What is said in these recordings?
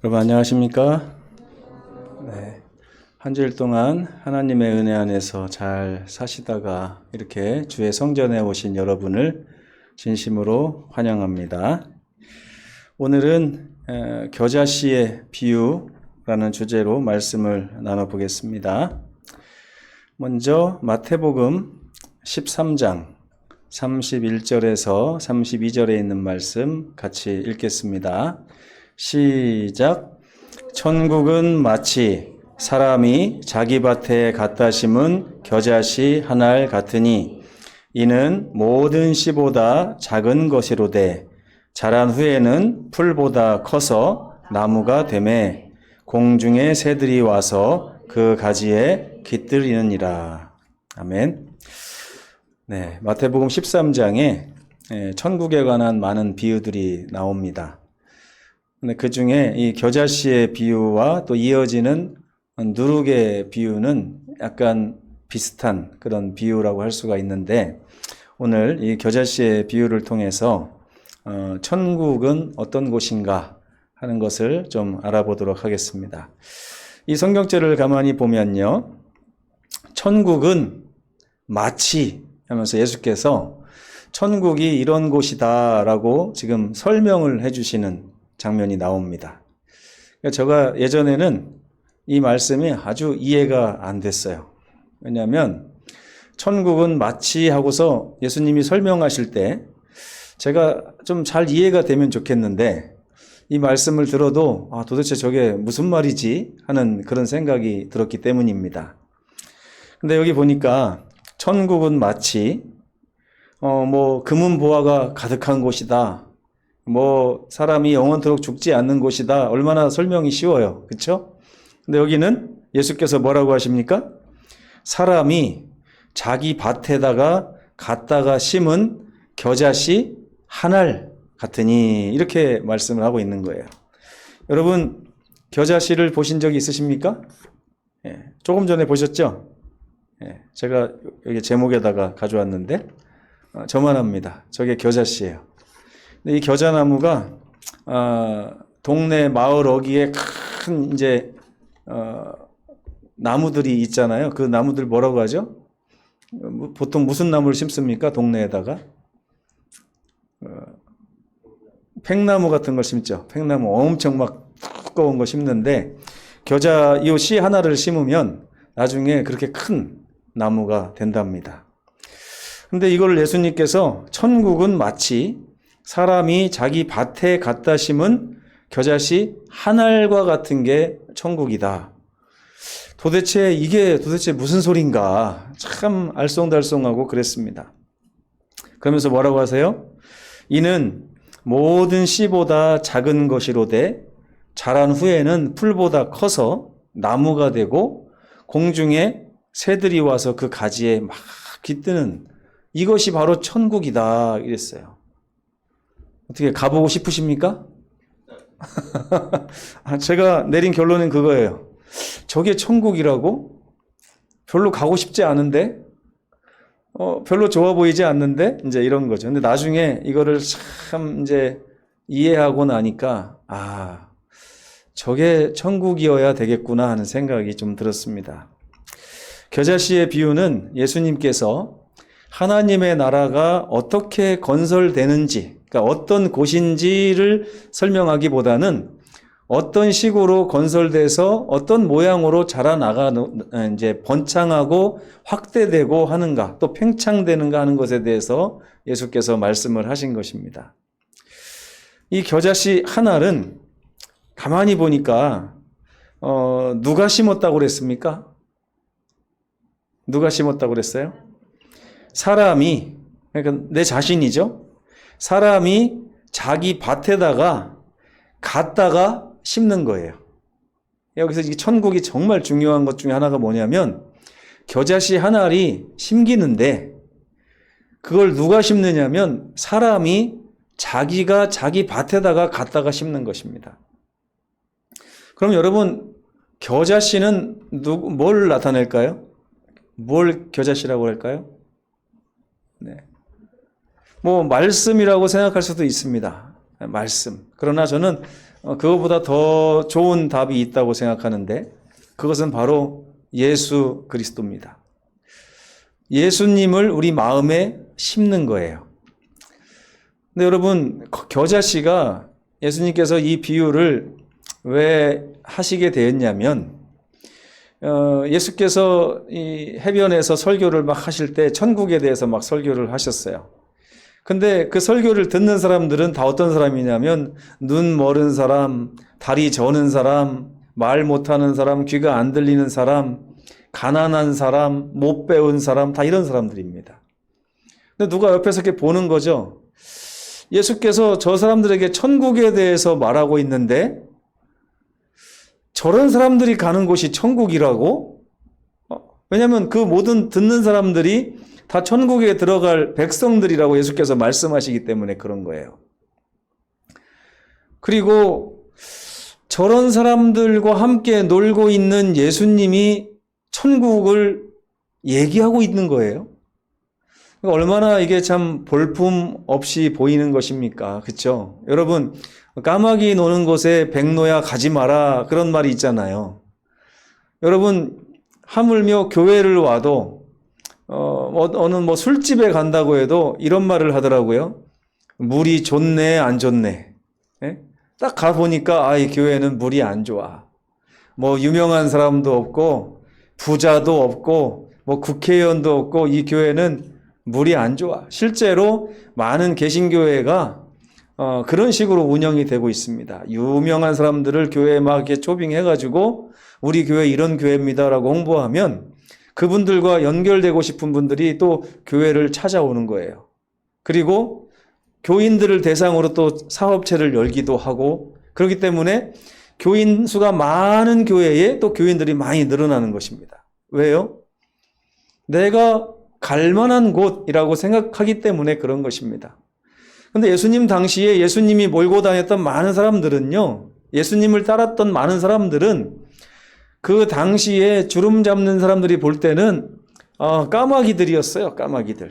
여러분 안녕하십니까? 네. 한 주일 동안 하나님의 은혜 안에서 잘 사시다가 이렇게 주의 성전에 오신 여러분을 진심으로 환영합니다. 오늘은 겨자씨의 비유라는 주제로 말씀을 나눠보겠습니다. 먼저 마태복음 13장 31절에서 32절에 있는 말씀 같이 읽겠습니다. 시작. 천국은 마치 사람이 자기 밭에 갖다 심은 겨자씨 한 알 같으니 이는 모든 씨보다 작은 것이로되 자란 후에는 풀보다 커서 나무가 되매 공중의 새들이 와서 그 가지에 깃들이느니라. 아멘. 네, 마태복음 13장에 천국에 관한 많은 비유들이 나옵니다. 근데 그 중에 이 겨자씨의 비유와 또 이어지는 누룩의 비유는 약간 비슷한 그런 비유라고 할 수가 있는데, 오늘 이 겨자씨의 비유를 통해서 천국은 어떤 곳인가 하는 것을 좀 알아보도록 하겠습니다. 이 성경절을 가만히 보면요, 천국은 마치 하면서 예수께서 천국이 이런 곳이다라고 지금 설명을 해주시는 장면이 나옵니다. 제가 예전에는 이 말씀이 아주 이해가 안 됐어요. 왜냐하면 천국은 마치 하고서 예수님이 설명하실 때 제가 좀 잘 이해가 되면 좋겠는데, 이 말씀을 들어도 도대체 저게 무슨 말이지 하는 그런 생각이 들었기 때문입니다. 근데 여기 보니까 천국은 마치 금은 보화가 가득한 곳이다, 사람이 영원토록 죽지 않는 곳이다. 얼마나 설명이 쉬워요. 그렇죠? 근데 여기는 예수께서 뭐라고 하십니까? 사람이 자기 밭에다가 갖다가 심은 겨자씨 한 알 같으니, 이렇게 말씀을 하고 있는 거예요. 여러분, 겨자씨를 보신 적이 있으십니까? 조금 전에 보셨죠? 제가 여기 제목에다가 가져왔는데 저만합니다. 저게 겨자씨예요. 이 겨자나무가 동네 마을 어귀에 큰 나무들이 있잖아요. 그 나무들 뭐라고 하죠? 보통 무슨 나무를 심습니까? 동네에다가 팽나무 같은 걸 심죠. 팽나무 엄청 막 두꺼운 거 심는데, 겨자 이 씨 하나를 심으면 나중에 그렇게 큰 나무가 된답니다. 근데 이걸 예수님께서 천국은 마치 사람이 자기 밭에 갖다 심은 겨자씨 한 알과 같은 게 천국이다. 이게 무슨 소린가? 참 알쏭달쏭하고 그랬습니다. 그러면서 뭐라고 하세요? 이는 모든 씨보다 작은 것이로되 자란 후에는 풀보다 커서 나무가 되고 공중에 새들이 와서 그 가지에 막 깃드는, 이것이 바로 천국이다 이랬어요. 어떻게 가보고 싶으십니까? 제가 내린 결론은 그거예요. 저게 천국이라고? 별로 가고 싶지 않은데? 별로 좋아 보이지 않는데? 이런 거죠. 근데 나중에 이거를 참 이해하고 나니까, 저게 천국이어야 되겠구나 하는 생각이 좀 들었습니다. 겨자씨의 비유는 예수님께서 하나님의 나라가 어떻게 건설되는지, 그러니까 어떤 곳인지를 설명하기보다는 어떤 식으로 건설돼서 어떤 모양으로 번창하고 확대되고 하는가, 또 팽창되는가 하는 것에 대해서 예수께서 말씀을 하신 것입니다. 이 겨자씨 한 알은 가만히 보니까 누가 심었다고 그랬습니까? 누가 심었다고 그랬어요? 사람이, 그러니까 내 자신이죠. 사람이 자기 밭에다가 갖다가 심는 거예요. 여기서 이 천국이 정말 중요한 것 중에 하나가 뭐냐면, 겨자씨 한 알이 심기는데 그걸 누가 심느냐면 사람이 자기가 자기 밭에다가 갖다가 심는 것입니다. 그럼 여러분, 겨자씨는 뭘 나타낼까요? 뭘 겨자씨라고 할까요? 말씀이라고 생각할 수도 있습니다. 말씀. 그러나 저는 그것보다 더 좋은 답이 있다고 생각하는데 그것은 바로 예수 그리스도입니다. 예수님을 우리 마음에 심는 거예요. 근데 여러분, 겨자씨가 예수님께서 이 비유를 왜 하시게 되었냐면 예수께서 이 해변에서 설교를 막 하실 때 천국에 대해서 막 설교를 하셨어요. 근데 그 설교를 듣는 사람들은 다 어떤 사람이냐면 눈 멀은 사람, 다리 저는 사람, 말 못하는 사람, 귀가 안 들리는 사람, 가난한 사람, 못 배운 사람, 다 이런 사람들입니다. 근데 누가 옆에서 이렇게 보는 거죠. 예수께서 저 사람들에게 천국에 대해서 말하고 있는데 저런 사람들이 가는 곳이 천국이라고? 왜냐하면 그 모든 듣는 사람들이 다 천국에 들어갈 백성들이라고 예수께서 말씀하시기 때문에 그런 거예요. 그리고 저런 사람들과 함께 놀고 있는 예수님이 천국을 얘기하고 있는 거예요. 얼마나 이게 참 볼품 없이 보이는 것입니까? 그렇죠? 여러분, 까마귀 노는 곳에 백로야 가지 마라 그런 말이 있잖아요. 여러분, 하물며 교회를 와도 어느 뭐 술집에 간다고 해도 이런 말을 하더라고요. 물이 좋네 안 좋네. 예? 딱 가보니까 이 교회는 물이 안 좋아. 뭐 유명한 사람도 없고 부자도 없고 뭐 국회의원도 없고 이 교회는 물이 안 좋아. 실제로 많은 개신교회가 그런 식으로 운영이 되고 있습니다. 유명한 사람들을 교회에 막 이렇게 초빙해가지고 우리 교회 이런 교회입니다라고 홍보하면 그분들과 연결되고 싶은 분들이 또 교회를 찾아오는 거예요. 그리고 교인들을 대상으로 또 사업체를 열기도 하고 그렇기 때문에 교인 수가 많은 교회에 또 교인들이 많이 늘어나는 것입니다. 왜요? 내가 갈 만한 곳이라고 생각하기 때문에 그런 것입니다. 근데 예수님 당시에 예수님이 몰고 다녔던 많은 사람들은요, 예수님을 따랐던 많은 사람들은 그 당시에 주름 잡는 사람들이 볼 때는 까마귀들이었어요. 까마귀들.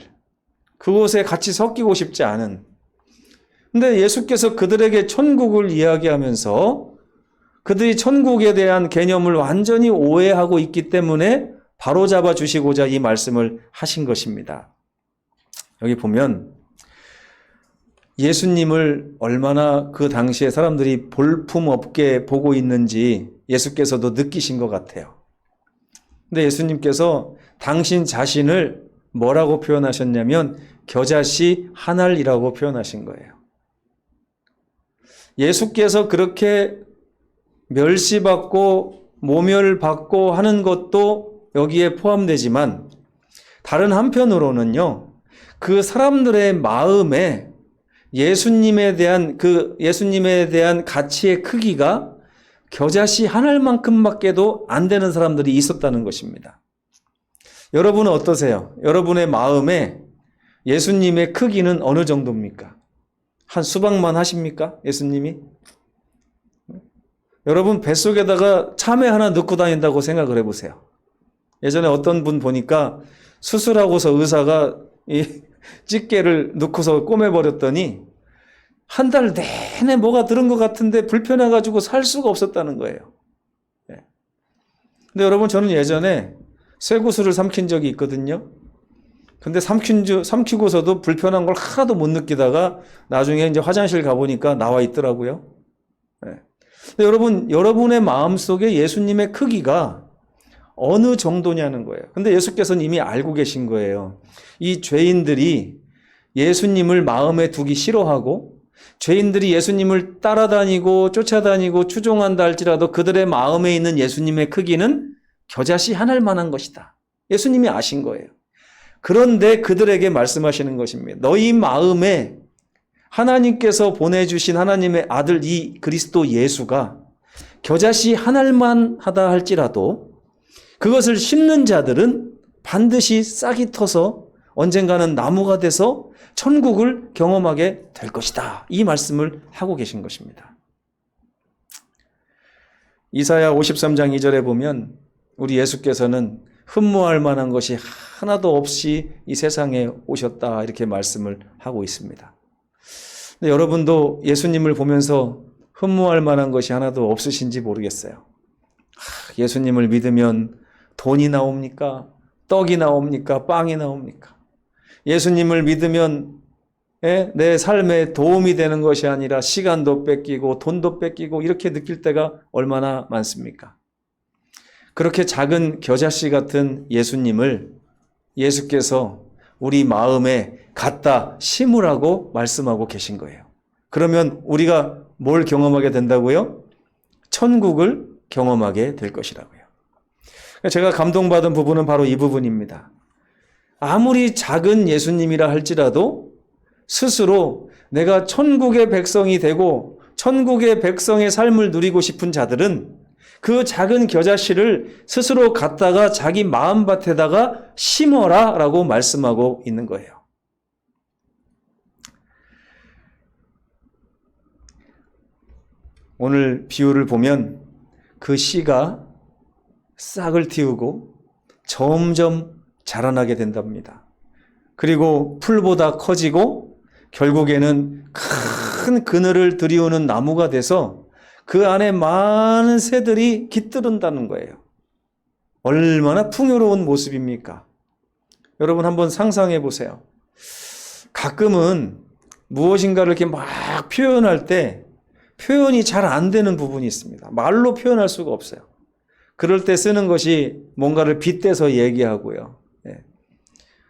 그곳에 같이 섞이고 싶지 않은. 근데 예수께서 그들에게 천국을 이야기하면서 그들이 천국에 대한 개념을 완전히 오해하고 있기 때문에 바로잡아 주시고자 이 말씀을 하신 것입니다. 여기 보면 예수님을 얼마나 그 당시에 사람들이 볼품없게 보고 있는지 예수께서도 느끼신 것 같아요. 근데 예수님께서 당신 자신을 뭐라고 표현하셨냐면 겨자씨 한 알이라고 표현하신 거예요. 예수께서 그렇게 멸시받고 모멸받고 하는 것도 여기에 포함되지만 다른 한편으로는요, 그 사람들의 마음에 예수님에 대한 가치의 크기가 겨자씨 한 알만큼밖에도 안 되는 사람들이 있었다는 것입니다. 여러분은 어떠세요? 여러분의 마음에 예수님의 크기는 어느 정도입니까? 한 수박만 하십니까? 예수님이? 여러분 뱃속에다가 참외 하나 넣고 다닌다고 생각을 해보세요. 예전에 어떤 분 보니까 수술하고서 의사가 이 집게를 넣고서 꼬매버렸더니 한 달 내내 뭐가 들은 것 같은데 불편해가지고 살 수가 없었다는 거예요. 근데 여러분 저는 예전에 쇠구슬을 삼킨 적이 있거든요. 근데 삼키고서도 불편한 걸 하나도 못 느끼다가 나중에 이제 화장실 가보니까 나와 있더라고요. 근데 여러분의 마음속에 예수님의 크기가 어느 정도냐는 거예요. 근데 예수께서는 이미 알고 계신 거예요. 이 죄인들이 예수님을 마음에 두기 싫어하고 죄인들이 예수님을 따라다니고 쫓아다니고 추종한다 할지라도 그들의 마음에 있는 예수님의 크기는 겨자씨 한 알만한 것이다. 예수님이 아신 거예요. 그런데 그들에게 말씀하시는 것입니다. 너희 마음에 하나님께서 보내주신 하나님의 아들 이 그리스도 예수가 겨자씨 한 알만 하다 할지라도 그것을 심는 자들은 반드시 싹이 터서 언젠가는 나무가 돼서 천국을 경험하게 될 것이다. 이 말씀을 하고 계신 것입니다. 이사야 53장 2절에 보면 우리 예수께서는 흠모할 만한 것이 하나도 없이 이 세상에 오셨다 이렇게 말씀을 하고 있습니다. 근데 여러분도 예수님을 보면서 흠모할 만한 것이 하나도 없으신지 모르겠어요. 예수님을 믿으면 돈이 나옵니까? 떡이 나옵니까? 빵이 나옵니까? 예수님을 믿으면 내 삶에 도움이 되는 것이 아니라 시간도 뺏기고 돈도 뺏기고 이렇게 느낄 때가 얼마나 많습니까? 그렇게 작은 겨자씨 같은 예수님을 예수께서 우리 마음에 갖다 심으라고 말씀하고 계신 거예요. 그러면 우리가 뭘 경험하게 된다고요? 천국을 경험하게 될 것이라고요. 제가 감동받은 부분은 바로 이 부분입니다. 아무리 작은 예수님이라 할지라도 스스로 내가 천국의 백성이 되고 천국의 백성의 삶을 누리고 싶은 자들은 그 작은 겨자씨를 스스로 갖다가 자기 마음밭에다가 심어라 라고 말씀하고 있는 거예요. 오늘 비유를 보면 그 씨가 싹을 틔우고 점점 자라나게 된답니다. 그리고 풀보다 커지고 결국에는 큰 그늘을 들이우는 나무가 돼서 그 안에 많은 새들이 깃들은다는 거예요. 얼마나 풍요로운 모습입니까? 여러분 한번 상상해 보세요. 가끔은 무엇인가를 이렇게 막 표현할 때 표현이 잘 안 되는 부분이 있습니다. 말로 표현할 수가 없어요. 그럴 때 쓰는 것이 뭔가를 빗대서 얘기하고요.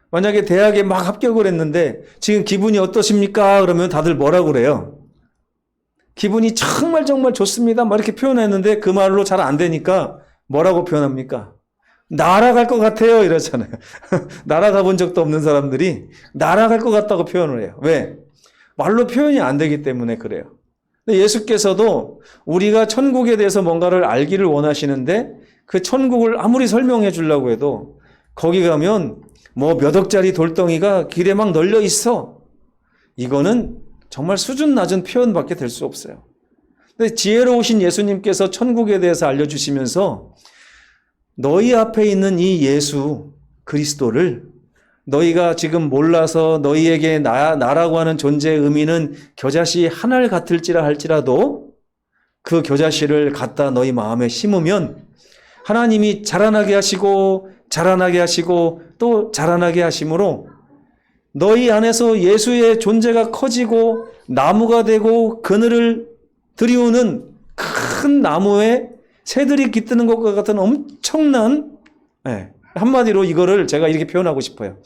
만약에 대학에 막 합격을 했는데 지금 기분이 어떠십니까? 그러면 다들 뭐라고 그래요? 기분이 정말 좋습니다. 막 이렇게 표현했는데 그 말로 잘 안 되니까 뭐라고 표현합니까? 날아갈 것 같아요. 이러잖아요. 날아가 본 적도 없는 사람들이 날아갈 것 같다고 표현을 해요. 왜? 말로 표현이 안 되기 때문에 그래요. 근데 예수께서도 우리가 천국에 대해서 뭔가를 알기를 원하시는데 그 천국을 아무리 설명해 주려고 해도 거기 가면 뭐 몇 억짜리 돌덩이가 길에 막 널려 있어. 이거는 정말 수준 낮은 표현밖에 될 수 없어요. 근데 지혜로우신 예수님께서 천국에 대해서 알려주시면서 너희 앞에 있는 이 예수 그리스도를 너희가 지금 몰라서 너희에게 나라고 하는 존재의 의미는 겨자씨 하나를 같을지라 할지라도 그 겨자씨를 갖다 너희 마음에 심으면 하나님이 자라나게 하시고 또 자라나게 하심으로 너희 안에서 예수의 존재가 커지고 나무가 되고 그늘을 들이우는 큰 나무에 새들이 깃드는 것과 같은 엄청난 한마디로 이거를 제가 이렇게 표현하고 싶어요.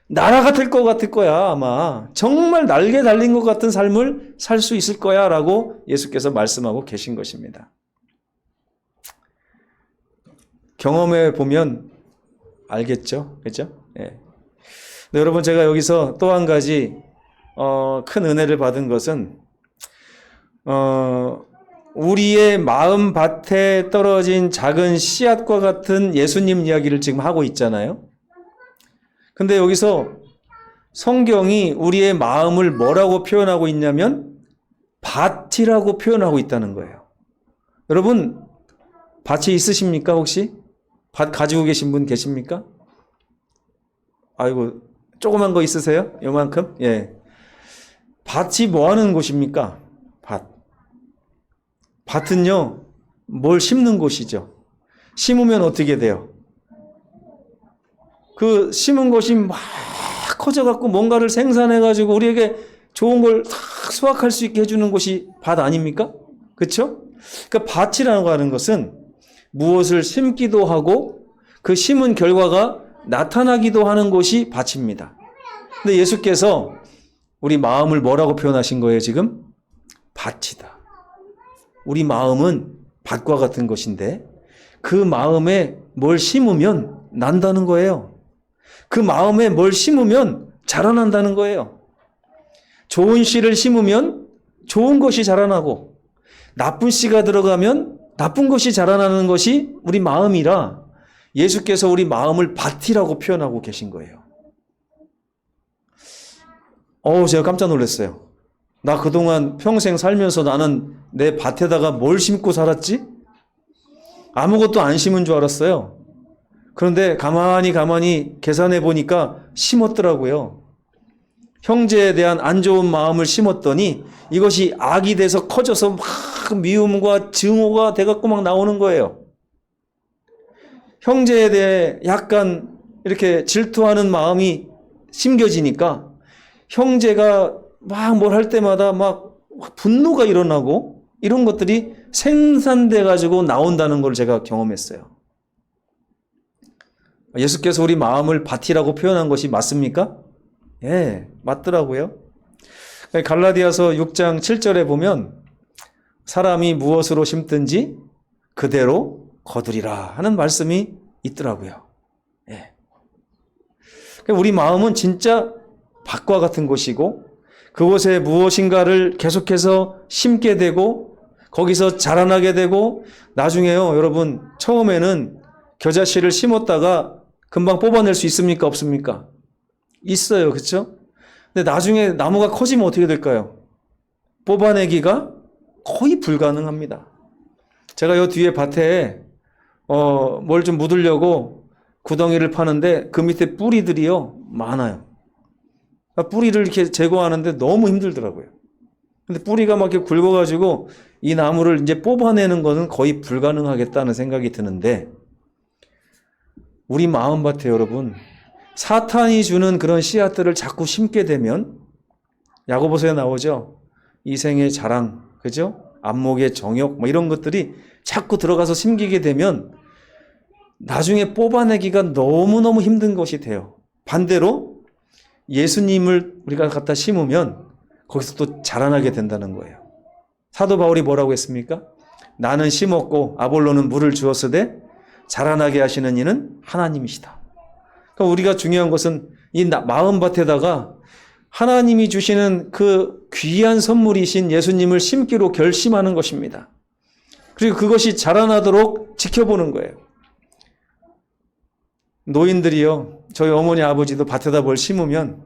나라 같을 것 같을 거야 아마. 정말 날개 달린 것 같은 삶을 살 수 있을 거야 라고 예수께서 말씀하고 계신 것입니다. 경험해 보면 알겠죠? 그렇죠? 네, 여러분 제가 여기서 또 한 가지 큰 은혜를 받은 것은 우리의 마음 밭에 떨어진 작은 씨앗과 같은 예수님 이야기를 지금 하고 있잖아요. 근데 여기서 성경이 우리의 마음을 뭐라고 표현하고 있냐면 밭이라고 표현하고 있다는 거예요. 여러분 밭이 있으십니까 혹시? 밭 가지고 계신 분 계십니까? 아이고 조그만 거 있으세요? 요만큼? 예. 밭이 뭐 하는 곳입니까? 밭은요, 뭘 심는 곳이죠. 심으면 어떻게 돼요? 그 심은 것이 막 커져갖고 뭔가를 생산해가지고 우리에게 좋은 걸 탁 수확할 수 있게 해주는 곳이 밭 아닙니까? 그렇죠? 그러니까 밭이라고 하는 것은 무엇을 심기도 하고 그 심은 결과가 나타나기도 하는 곳이 밭입니다. 근데 예수께서 우리 마음을 뭐라고 표현하신 거예요, 지금? 밭이다. 우리 마음은 밭과 같은 것인데 그 마음에 뭘 심으면 난다는 거예요. 그 마음에 뭘 심으면 자라난다는 거예요. 좋은 씨를 심으면 좋은 것이 자라나고 나쁜 씨가 들어가면 나쁜 것이 자라나는 것이 우리 마음이라 예수께서 우리 마음을 밭이라고 표현하고 계신 거예요. 제가 깜짝 놀랐어요. 나 그동안 평생 살면서 나는 내 밭에다가 뭘 심고 살았지? 아무것도 안 심은 줄 알았어요. 그런데 가만히 계산해 보니까 심었더라고요. 형제에 대한 안 좋은 마음을 심었더니 이것이 악이 돼서 커져서 막 막 미움과 증오가 돼갖고 막 나오는 거예요. 형제에 대해 약간 이렇게 질투하는 마음이 심겨지니까 형제가 막 뭘 할 때마다 막 분노가 일어나고 이런 것들이 생산돼 가지고 나온다는 걸 제가 경험했어요. 예수께서 우리 마음을 밭이라고 표현한 것이 맞습니까? 예, 맞더라고요. 갈라디아서 6장 7절에 보면 사람이 무엇으로 심든지 그대로 거두리라 하는 말씀이 있더라고요. 예. 우리 마음은 진짜 밭과 같은 곳이고 그곳에 무엇인가를 계속해서 심게 되고 거기서 자라나게 되고 나중에요. 여러분 처음에는 겨자씨를 심었다가 금방 뽑아낼 수 있습니까? 없습니까? 있어요. 그렇죠? 근데 나중에 나무가 커지면 어떻게 될까요? 뽑아내기가 거의 불가능합니다. 제가 요 뒤에 밭에 뭘 좀 묻으려고 구덩이를 파는데 그 밑에 뿌리들이요 많아요. 뿌리를 이렇게 제거하는데 너무 힘들더라고요. 근데 뿌리가 막 이렇게 굵어가지고 이 나무를 이제 뽑아내는 것은 거의 불가능하겠다는 생각이 드는데 우리 마음밭에 여러분 사탄이 주는 그런 씨앗들을 자꾸 심게 되면 야고보서에 나오죠. 이생의 자랑, 그죠? 안목의 정욕 뭐 이런 것들이 자꾸 들어가서 심기게 되면 나중에 뽑아내기가 너무너무 힘든 것이 돼요. 반대로 예수님을 우리가 갖다 심으면 거기서 또 자라나게 된다는 거예요. 사도 바울이 뭐라고 했습니까? 나는 심었고 아볼로는 물을 주었으되 자라나게 하시는 이는 하나님이시다. 그러니까 우리가 중요한 것은 이 마음밭에다가 하나님이 주시는 그 귀한 선물이신 예수님을 심기로 결심하는 것입니다. 그리고 그것이 자라나도록 지켜보는 거예요. 노인들이요, 저희 어머니 아버지도 밭에다 뭘 심으면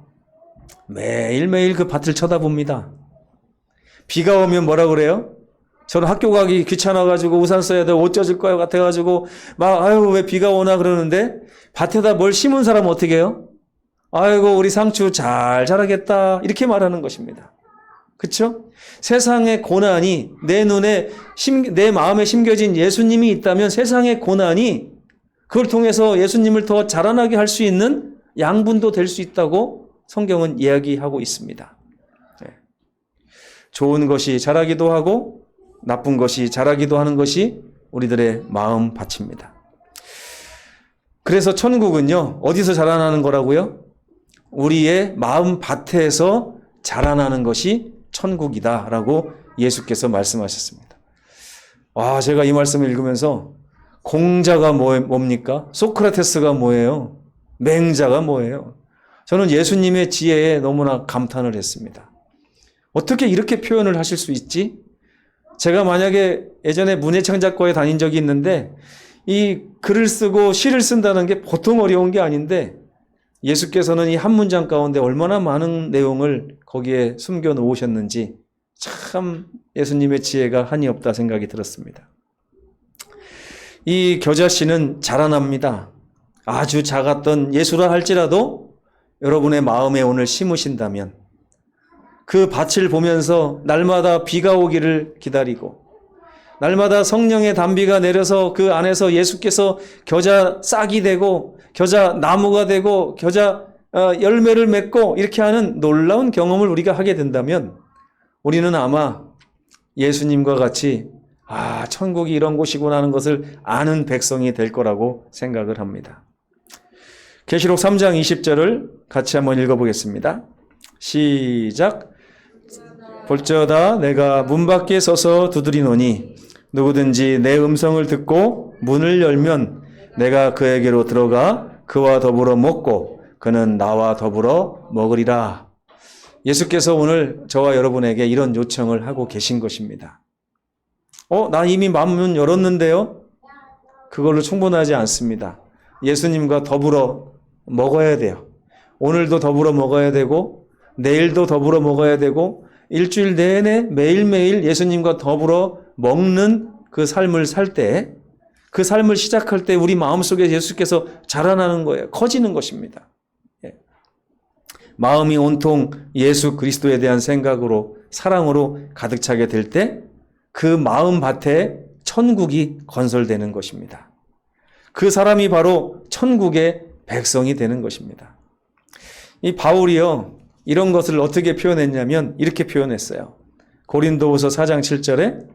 매일매일 그 밭을 쳐다봅니다. 비가 오면 뭐라 그래요? 저는 학교 가기 귀찮아가지고 우산 써야 돼, 옷 젖을 것 같아가지고 막 아유 왜 비가 오나 그러는데 밭에다 뭘 심은 사람은 어떻게 해요? 아이고 우리 상추 잘 자라겠다 이렇게 말하는 것입니다. 그렇죠? 세상의 고난이 내 눈에 내 마음에 심겨진 예수님이 있다면 세상의 고난이 그걸 통해서 예수님을 더 자라나게 할 수 있는 양분도 될 수 있다고 성경은 이야기하고 있습니다. 좋은 것이 자라기도 하고 나쁜 것이 자라기도 하는 것이 우리들의 마음 밭입니다. 그래서 천국은요, 어디서 자라나는 거라고요? 우리의 마음 밭에서 자라나는 것이 천국이다라고 예수께서 말씀하셨습니다. 와, 제가 이 말씀을 읽으면서 공자가 뭡니까? 소크라테스가 뭐예요? 맹자가 뭐예요? 저는 예수님의 지혜에 너무나 감탄을 했습니다. 어떻게 이렇게 표현을 하실 수 있지? 제가 만약에 예전에 문예창작과에 다닌 적이 있는데 이 글을 쓰고 시를 쓴다는 게 보통 어려운 게 아닌데 예수께서는 이 한 문장 가운데 얼마나 많은 내용을 거기에 숨겨 놓으셨는지 참 예수님의 지혜가 한이 없다 생각이 들었습니다. 이 겨자씨는 자라납니다. 아주 작았던 예수라 할지라도 여러분의 마음에 오늘 심으신다면 그 밭을 보면서 날마다 비가 오기를 기다리고 날마다 성령의 단비가 내려서 그 안에서 예수께서 겨자 싹이 되고 겨자 나무가 되고 겨자 열매를 맺고 이렇게 하는 놀라운 경험을 우리가 하게 된다면 우리는 아마 예수님과 같이 천국이 이런 곳이구나 하는 것을 아는 백성이 될 거라고 생각을 합니다. 계시록 3장 20절을 같이 한번 읽어보겠습니다. 시작. 볼지어다 내가 문 밖에 서서 두드리노니 누구든지 내 음성을 듣고 문을 열면 내가 그에게로 들어가 그와 더불어 먹고 그는 나와 더불어 먹으리라. 예수께서 오늘 저와 여러분에게 이런 요청을 하고 계신 것입니다. 나 이미 문 열었는데요? 그걸로 충분하지 않습니다. 예수님과 더불어 먹어야 돼요. 오늘도 더불어 먹어야 되고 내일도 더불어 먹어야 되고 일주일 내내 매일매일 예수님과 더불어 먹는 그 삶을 살 때, 그 삶을 시작할 때 우리 마음속에 예수께서 자라나는 거예요. 커지는 것입니다. 마음이 온통 예수 그리스도에 대한 생각으로 사랑으로 가득 차게 될 때 그 마음밭에 천국이 건설되는 것입니다. 그 사람이 바로 천국의 백성이 되는 것입니다. 이 바울이요, 이런 것을 어떻게 표현했냐면 이렇게 표현했어요. 고린도후서 4장 7절에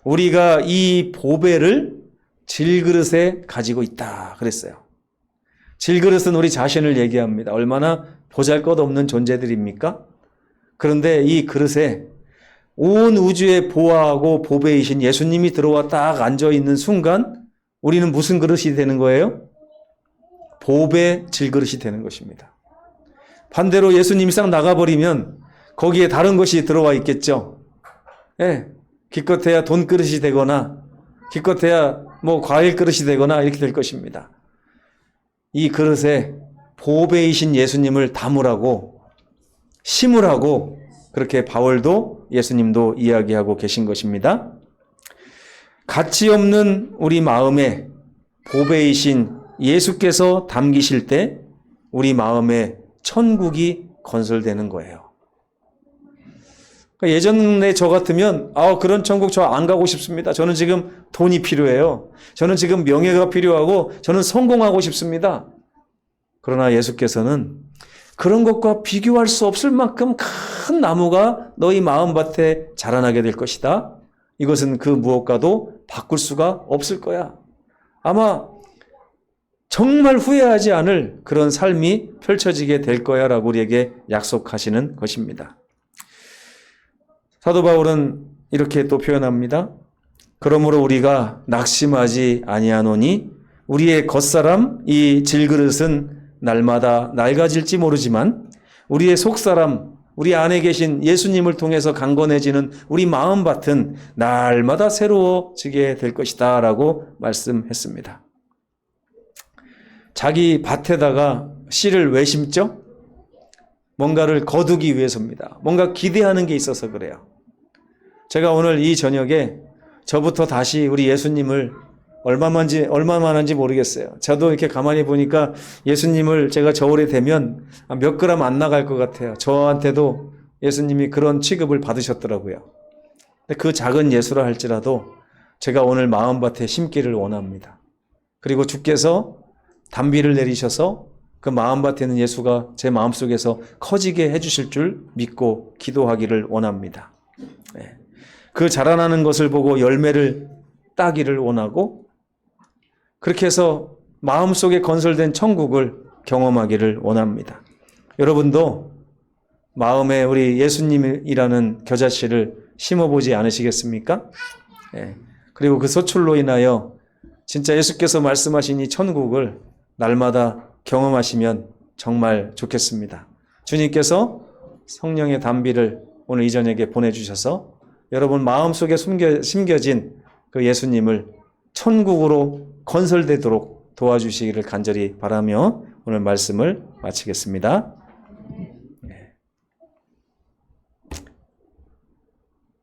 우리가 이 보배를 질그릇에 가지고 있다 그랬어요. 질그릇은 우리 자신을 얘기합니다. 얼마나 보잘것없는 존재들입니까? 그런데 이 그릇에 온 우주의 보아하고 보배이신 예수님이 들어와 딱 앉아있는 순간 우리는 무슨 그릇이 되는 거예요? 보배 질그릇이 되는 것입니다. 반대로 예수님이 싹 나가버리면 거기에 다른 것이 들어와 있겠죠. 예, 기껏해야 돈 그릇이 되거나 기껏해야 뭐 과일 그릇이 되거나 이렇게 될 것입니다. 이 그릇에 보배이신 예수님을 담으라고 심으라고 그렇게 바울도 예수님도 이야기하고 계신 것입니다. 가치 없는 우리 마음에 보배이신 예수께서 담기실 때 우리 마음에 천국이 건설되는 거예요. 예전에 저 같으면 그런 천국 저 안 가고 싶습니다. 저는 지금 돈이 필요해요. 저는 지금 명예가 필요하고 저는 성공하고 싶습니다. 그러나 예수께서는 그런 것과 비교할 수 없을 만큼 큰 나무가 너희 마음밭에 자라나게 될 것이다. 이것은 그 무엇과도 바꿀 수가 없을 거야. 아마 정말 후회하지 않을 그런 삶이 펼쳐지게 될 거야 라고 우리에게 약속하시는 것입니다. 사도 바울은 이렇게 또 표현합니다. 그러므로 우리가 낙심하지 아니하노니 우리의 겉사람 이 질그릇은 날마다 낡아질지 모르지만 우리의 속사람 우리 안에 계신 예수님을 통해서 강건해지는 우리 마음밭은 날마다 새로워지게 될 것이다 라고 말씀했습니다. 자기 밭에다가 씨를 왜 심죠? 뭔가를 거두기 위해서입니다. 뭔가 기대하는 게 있어서 그래요. 제가 오늘 이 저녁에 저부터 다시 우리 예수님을 얼마만한지 모르겠어요. 저도 이렇게 가만히 보니까 예수님을 제가 저울에 대면 몇 그램 안 나갈 것 같아요. 저한테도 예수님이 그런 취급을 받으셨더라고요. 근데 그 작은 예수라 할지라도 제가 오늘 마음밭에 심기를 원합니다. 그리고 주께서 단비를 내리셔서 그 마음밭에 있는 예수가 제 마음속에서 커지게 해주실 줄 믿고 기도하기를 원합니다. 그 자라나는 것을 보고 열매를 따기를 원하고 그렇게 해서 마음속에 건설된 천국을 경험하기를 원합니다. 여러분도 마음에 우리 예수님이라는 겨자씨를 심어보지 않으시겠습니까? 그리고 그 소출로 인하여 진짜 예수께서 말씀하신 이 천국을 날마다 경험하시면 정말 좋겠습니다. 주님께서 성령의 단비를 오늘 이 저녁에 보내주셔서 여러분 마음속에 심겨진 그 예수님을 천국으로 건설되도록 도와주시기를 간절히 바라며 오늘 말씀을 마치겠습니다.